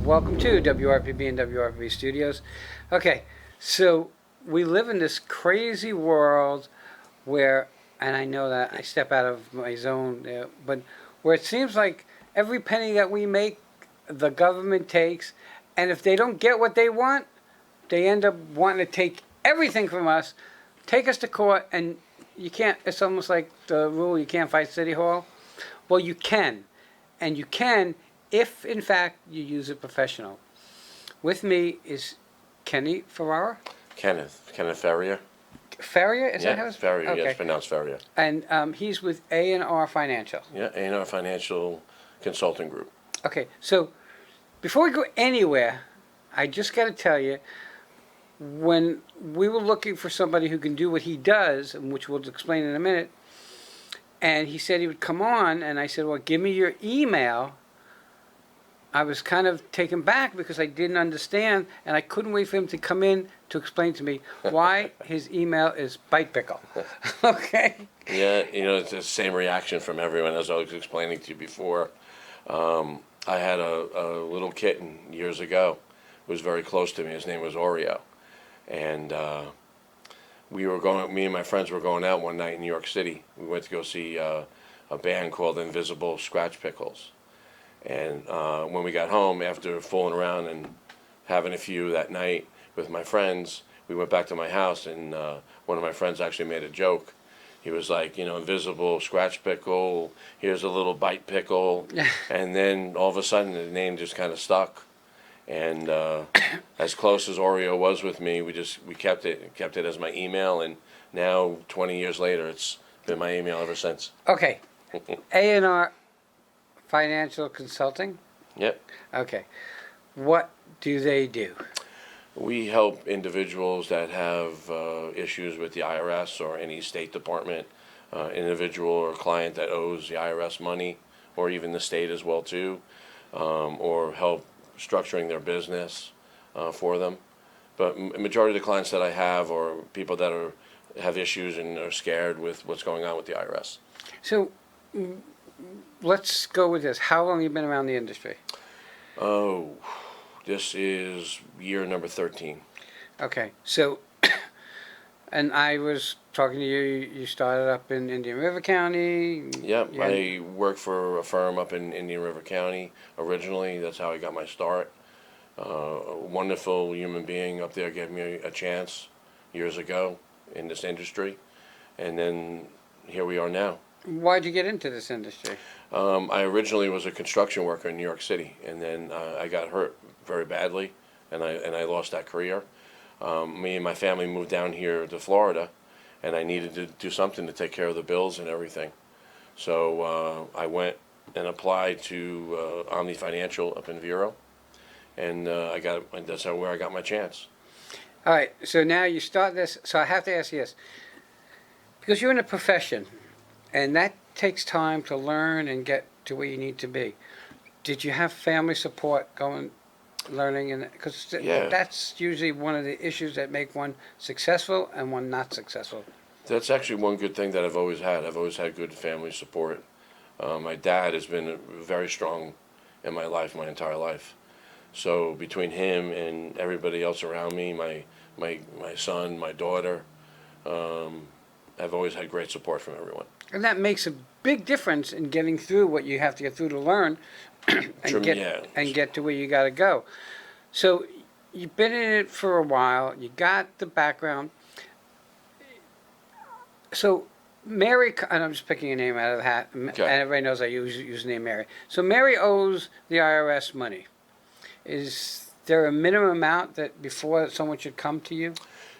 Welcome to WRPB and WRPB Studios. Okay, so we live in this crazy world where, and I know that I step out of my zone, but where it seems like every penny that we make, the government takes, and if they don't get what they want, they end up wanting to take everything from us, take us to court, and you can't, it's almost like the rule, you can't fight City Hall. Well, you can, and you can if, in fact, you use a professional. With me is Kenny Ferrara. Kenneth Ferrier. Ferrier? Is that how it's Ferrier, okay. yes, pronounced Ferrier. And he's with A&R Financial. Yeah, A&R Financial Consulting Group. Okay, so before we go anywhere, I just got to tell you, when we were looking for somebody who can do what he does, and which we'll explain in a minute, and he said he would come on, and I said, well, give me your email. I was kind of taken back because I didn't understand, and I couldn't wait for him to come in to explain to me why his email is bite pickle. Okay? Yeah, it's the same reaction from everyone as I was explaining to you before. I had a little kitten years ago who was very close to me. His name was Oreo. And me and my friends were going out one night in New York City. We went to go see a band called Invisible Scratch Pickles. And when we got home, after fooling around and having a few that night with my friends, we went back to my house, and one of my friends actually made a joke. He was like, Invisible Scratch Pickle, here's a little bite pickle. And then all of a sudden the name just kind of stuck. And as close as Oreo was with me, we kept it as my email, and now 20 years later, it's been my email ever since. Okay. A&R Financial Consulting? Yep. Okay. What do they do? We help individuals that have issues with the IRS or any state department, individual or client that owes the IRS money, or even the state as well too, or help structuring their business for them. But majority of the clients that I have are people that have issues and are scared with what's going on with the IRS. So let's go with this. How long have you been around the industry? Oh, this is year number 13. Okay, so, and I was talking to you, you started up in Indian River County. Yep, I worked for a firm up in Indian River County originally. That's how I got my start. A wonderful human being up there gave me a chance years ago in this industry, and then here we are now. Why'd you get into this industry? I originally was a construction worker in New York City, and then I got hurt very badly, and I lost that career. Me and my family moved down here to Florida, and I needed to do something to take care of the bills and everything. So I went and applied to Omni Financial up in Vero, and that's where I got my chance. All right, so now you start this, so I have to ask you this. Because you're in a profession, and that takes time to learn and get to where you need to be. Did you have family support learning? Because that's usually one of the issues that make one successful and one not successful. That's actually one good thing that I've always had. I've always had good family support. My dad has been very strong in my life, my entire life. So between him and everybody else around me, my son, my daughter, I've always had great support from everyone. And that makes a big difference in getting through what you have to get through to learn and get to where you got to go. So you've been in it for a while. You got the background. So Mary, and I'm just picking a name out of the hat, and everybody knows I use the name Mary. So Mary owes the IRS money. Is there a minimum amount that before someone should come to you?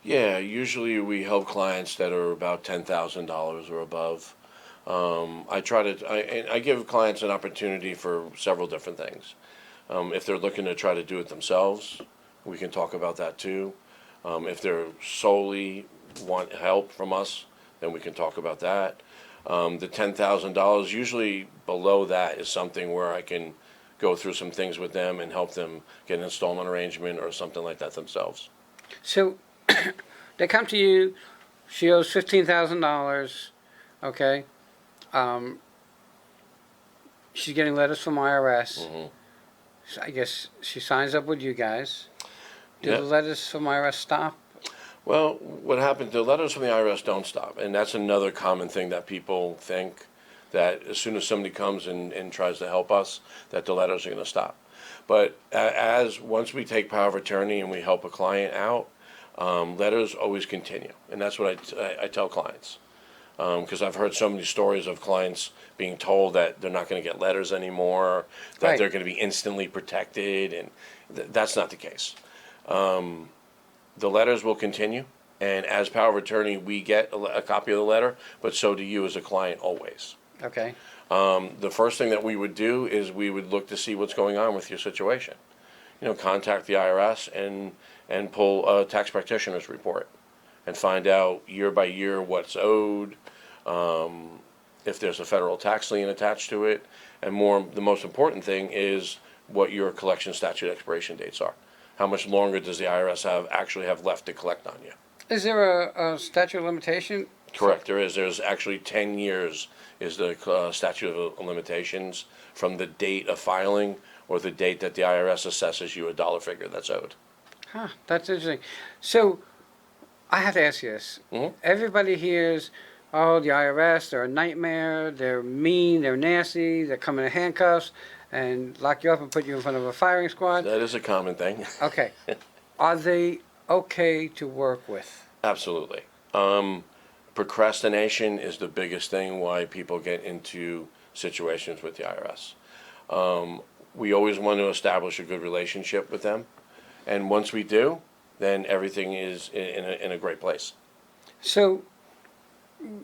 Yeah, usually we help clients that are about $10,000 or above. I give clients an opportunity for several different things. If they're looking to try to do it themselves, we can talk about that too. If they're solely want help from us, then we can talk about that. The $10,000, usually below that is something where I can go through some things with them and help them get an installment arrangement or something like that themselves. So they come to you, she owes $15,000, okay? She's getting letters from IRS. So I guess she signs up with you guys. Do Yeah. the letters from IRS stop? Well, what happens, the letters from the IRS don't stop, and that's another common thing that people think, that as soon as somebody comes and tries to help us, that the letters are going to stop. But once we take power of attorney and we help a client out, letters always continue, and that's what I tell clients. Because I've heard so many stories of clients being told that they're not going to get letters anymore, that Right. they're going to be instantly protected, and that's not the case. The letters will continue, and as power of attorney, we get a copy of the letter, but so do you as a client always. Okay. The first thing that we would do is we would look to see what's going on with your situation. Contact the IRS and pull a tax practitioner's report and find out year by year what's owed, if there's a federal tax lien attached to it, and the most important thing is what your collection statute expiration dates are. How much longer does the IRS actually have left to collect on you? Is there a statute of limitation? Correct, there is. There's actually 10 years is the statute of limitations from the date of filing or the date that the IRS assesses you a dollar figure that's owed. Huh, that's interesting. So, I have to ask you this. Mhm. Everybody hears, oh, the IRS, they're a nightmare, they're mean, they're nasty, they come in handcuffs and lock you up and put you in front of a firing squad. That is a common thing. Okay. Are they okay to work with? Absolutely. Procrastination is the biggest thing why people get into situations with the IRS. We always want to establish a good relationship with them, and once we do, then everything is in a great place. So,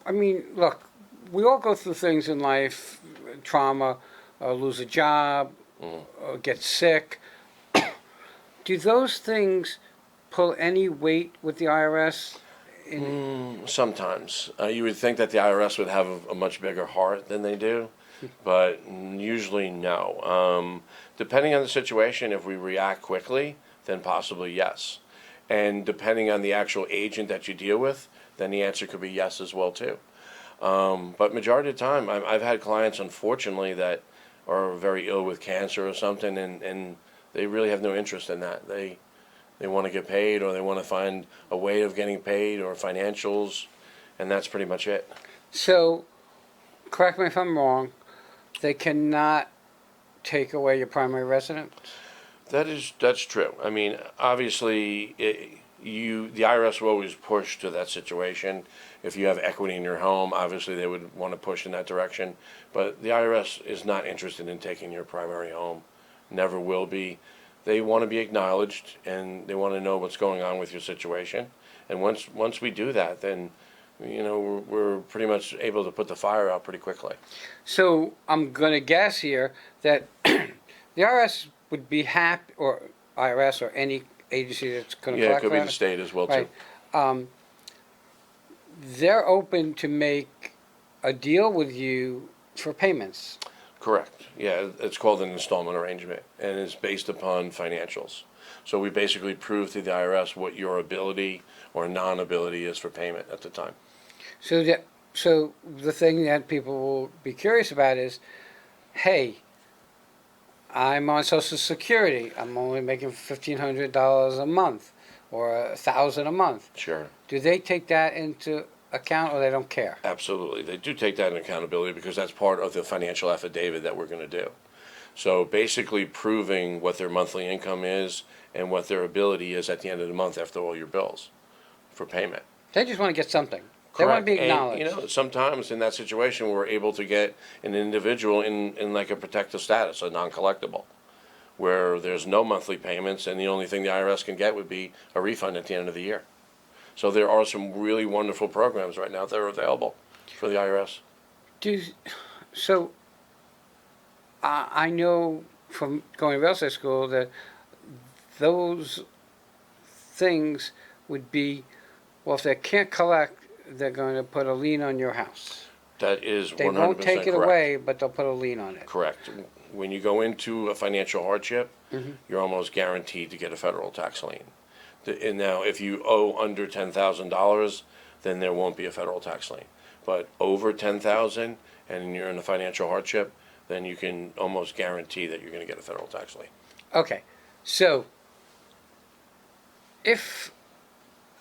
I mean, look, we all go through things in life, trauma, lose a job, get sick. Do those things pull any weight with the IRS? Sometimes. You would think that the IRS would have a much bigger heart than they do, but usually no. Depending on the situation, if we react quickly, then possibly yes. And depending on the actual agent that you deal with, then the answer could be yes as well too. But majority of the time, I've had clients, unfortunately, that are very ill with cancer or something, and they really have no interest in that. They want to get paid, or they want to find a way of getting paid, or financials, and that's pretty much it. So, correct me if I'm wrong, they cannot take away your primary residence? That's true. I mean, obviously, the IRS will always push to that situation. If you have equity in your home, obviously they would want to push in that direction. But the IRS is not interested in taking your primary home. Never will be. They want to be acknowledged, and they want to know what's going on with your situation. And once we do that, then we're pretty much able to put the fire out pretty quickly. So, I'm going to guess here that the IRS would be happy, or IRS or any agency that's going to Yeah, it collect could be that, the state as well right? too. They're open to make a deal with you for payments. Correct. Yeah, it's called an installment arrangement, and it's based upon financials. So we basically prove to the IRS what your ability or non-ability is for payment at the time. So the thing that people will be curious about is, hey, I'm on Social Security. I'm only making $1,500 a month, or $1,000 a month. Sure. Do they take that into account, or they don't care? Absolutely. They do take that in accountability because that's part of the financial affidavit that we're going to do. So basically proving what their monthly income is and what their ability is at the end of the month after all your bills for payment. They just want to get something. They want to be acknowledged. And, sometimes in that situation, we're able to get an individual in like a protective status, a non-collectible, where there's no monthly payments, and the only thing the IRS can get would be a refund at the end of the year. So there are some really wonderful programs right now that are available for the IRS. So I know from going to real estate school that those things would be, well, if they can't collect, they're going to put a lien on your house. That is 100% They won't take it correct. away, but they'll put a lien on it. Correct. When you go into a financial hardship, you're almost guaranteed to get a federal tax lien. And now, if you owe under $10,000, then there won't be a federal tax lien. But over $10,000 and you're in a financial hardship, then you can almost guarantee that you're going to get a federal tax lien. Okay, so if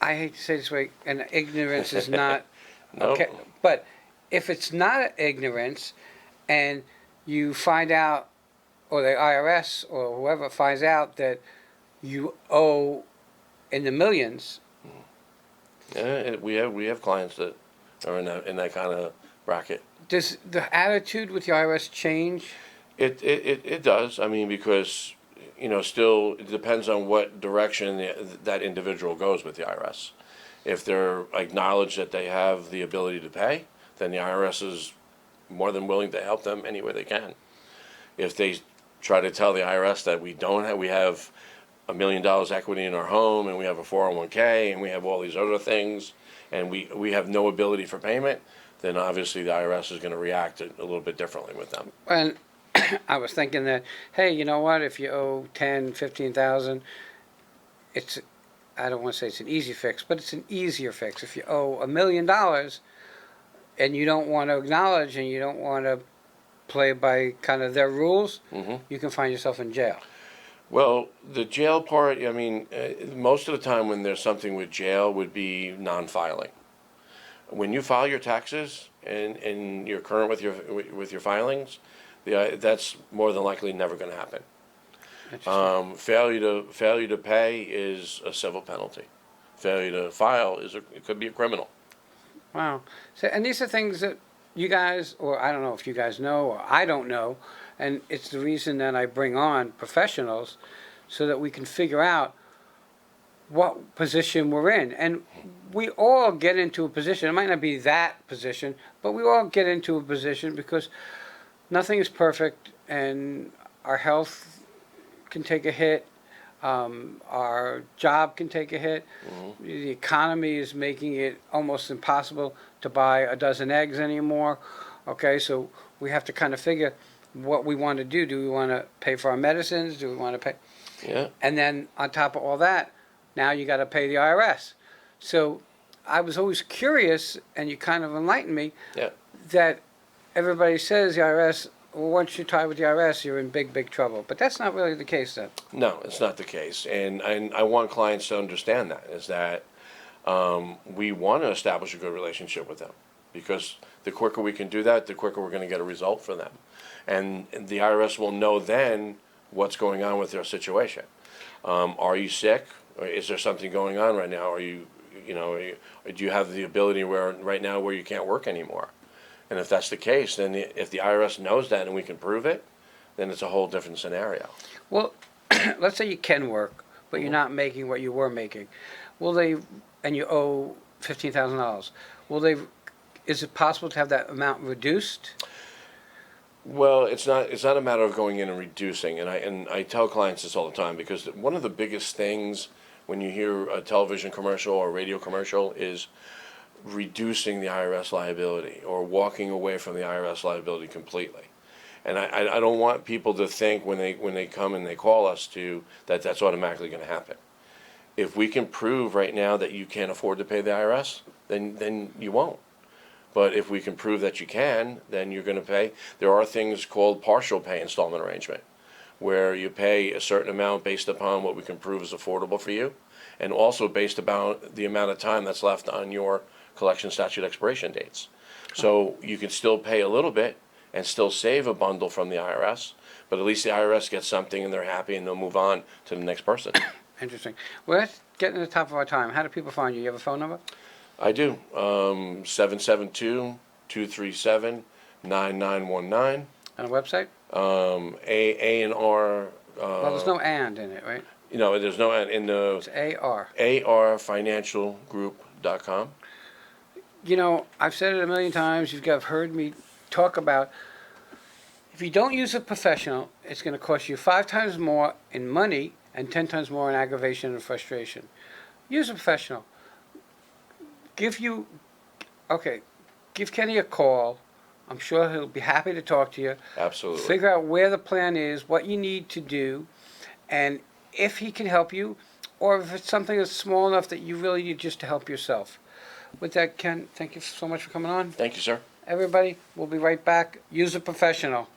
I hate to say this way, and ignorance is not No. okay, but if it's not ignorance, and you find out, or the IRS or whoever finds out that you owe in the millions, Yeah, we have clients that are in that kind of bracket. does the attitude with the IRS change? It does. I mean, because still it depends on what direction that individual goes with the IRS. If they're acknowledged that they have the ability to pay, then the IRS is more than willing to help them any way they can. If they try to tell the IRS that we have $1 million equity in our home, and we have a 401k, and we have all these other things, and we have no ability for payment, then obviously the IRS is going to react a little bit differently with them. And I was thinking that, hey, you know what? If you owe 10, 15,000, it's, I don't want to say it's an easy fix, but it's an easier fix. If you owe $1 million and you don't want to acknowledge and you don't want to play by kind of their rules, you can find yourself in jail. Well, the jail part, I mean, most of the time when there's something with jail would be non-filing. When you file your taxes and you're current with your filings, that's more than likely never going to happen. Failure to pay is a civil penalty. Failure to file it could be a criminal. Wow. So, and these are things that you guys, or I don't know if you guys know, or I don't know, and it's the reason that I bring on professionals so that we can figure out what position we're in. And we all get into a position, it might not be that position, but we all get into a position because nothing is perfect and our health can take a hit, our job can take a hit, the economy is making it almost impossible to buy a dozen eggs anymore. Okay, so we have to kind of figure what we want to do. Do we want to pay for our medicines? Do we want to pay? Yeah. And then on top of all that, now you got to pay the IRS. So I was always curious, and you kind of enlightened me, Yeah. that everybody says the IRS, well, once you tie with the IRS, you're in big, big trouble. But that's not really the case then. No, it's not the case, and I want clients to understand that is that we want to establish a good relationship with them, because the quicker we can do that, the quicker we're going to get a result for them, and the IRS will know then what's going on with their situation. Are you sick? Or is there something going on right now? Are you, do you have the ability right now where you can't work anymore? And if that's the case, then if the IRS knows that and we can prove it, then it's a whole different scenario. Well, let's say you can work, but you're not making what you were making. Will they, and you owe $15,000, is it possible to have that amount reduced? Well, it's not a matter of going in and reducing, and I tell clients this all the time, because one of the biggest things when you hear a television commercial or radio commercial is reducing the IRS liability or walking away from the IRS liability completely. And I don't want people to think when they come and they call us that's automatically going to happen. If we can prove right now that you can't afford to pay the IRS, then you won't. But if we can prove that you can, then you're going to pay. There are things called partial pay installment arrangement, where you pay a certain amount based upon what we can prove is affordable for you, and also based upon the amount of time that's left on your collection statute expiration dates. So you can still pay a little bit and still save a bundle from the IRS, but at least the IRS gets something and they're happy and they'll move on to the next person. Interesting. Well, let's get to the top of our time. How do people find you? You have a phone number? I do. 772-237-9919. And a website? A&R. Well, there's no and in it, right? There's no in the It's AR. ARFinancialGroup.com. I've said it a million times. You've heard me talk about, if you don't use a professional, it's going to cost you 5 times more in money and 10 times more in aggravation and frustration. Use a professional. Give Kenny a call. I'm sure he'll be happy to talk to you. Absolutely. Figure out where the plan is, what you need to do, and if he can help you, or if it's something that's small enough that you really need just to help yourself. With that, Ken, thank you so much for coming on. Thank you, sir. Everybody, we'll be right back. Use a professional.